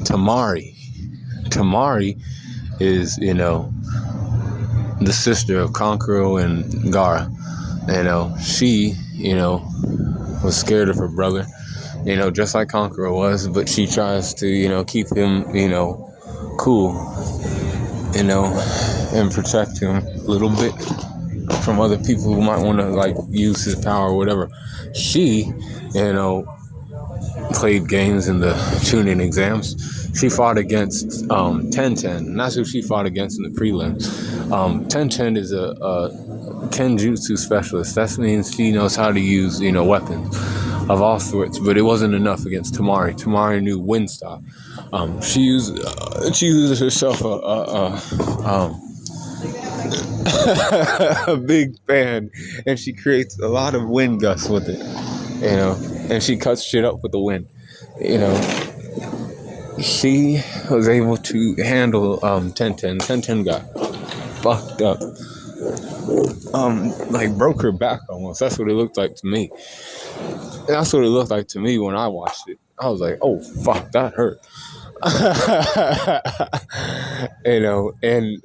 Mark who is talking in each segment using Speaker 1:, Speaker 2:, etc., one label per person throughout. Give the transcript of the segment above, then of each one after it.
Speaker 1: Temari. Temari is, the sister of Kankuro and Gaara. She, was scared of her brother, just like Kankuro was, but she tries to, keep him, cool, and protect him a little bit from other people who might want to, use his power or whatever. She, played games in the Chunin exams. She fought against Tenten, and that's who she fought against in the prelims. Tenten is a Kenjutsu specialist. That means she knows how to use, weapons of all sorts, but it wasn't enough against Temari. Temari knew wind stop. She uses herself a big fan, and she creates a lot of wind gusts with it, and she cuts shit up with the wind. She was able to handle Tenten. Tenten got fucked up. Broke her back almost. That's what it looked like to me. That's what it looked like to me when I watched it. I was like, oh fuck, that hurt. And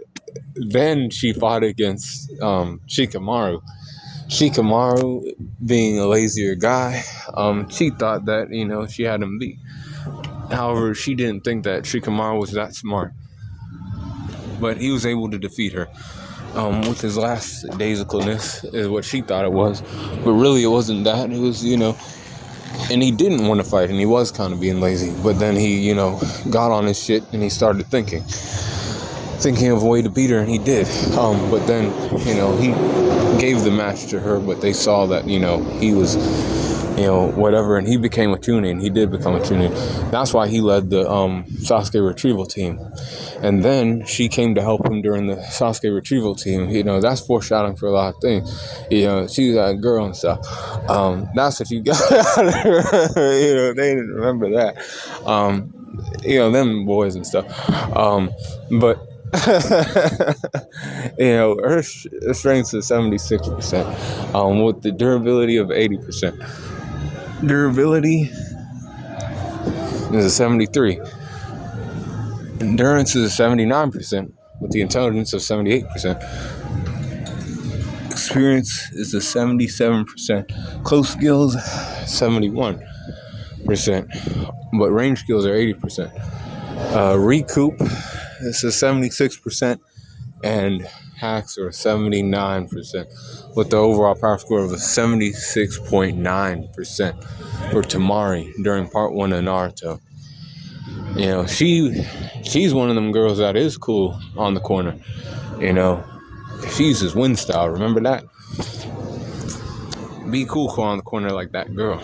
Speaker 1: then she fought against Shikamaru. Shikamaru, being a lazier guy, she thought that, she had him beat. However, she didn't think that Shikamaru was that smart. But he was able to defeat her. With his last daisicalness is what she thought it was. But really it wasn't that. It was, and he didn't want to fight, and he was kind of being lazy. But then he, got on his shit and he started thinking of a way to beat her, and he did. But then, he gave the match to her, but they saw that, he was, whatever, and he became a Chunin. He did become a Chunin. That's why he led the Sasuke retrieval team. And then she came to help him during the Sasuke retrieval team. That's foreshadowing for a lot of things. She's that girl and stuff. That's what you got out of her. They didn't remember that. Them boys and stuff. But her strength is 76%, with the durability of 80%. Durability is a 73. Endurance is a 79%, with the intelligence of 78%. Experience is a 77%. Close skills, 71%. But range skills are 80%. Recoup is a 76%, and hacks are 79%, with the overall power score of a 76.9% for Temari during part 1 of Naruto. She's one of them girls that is cool on the corner. She uses wind style, remember that? Be cool on the corner like that girl.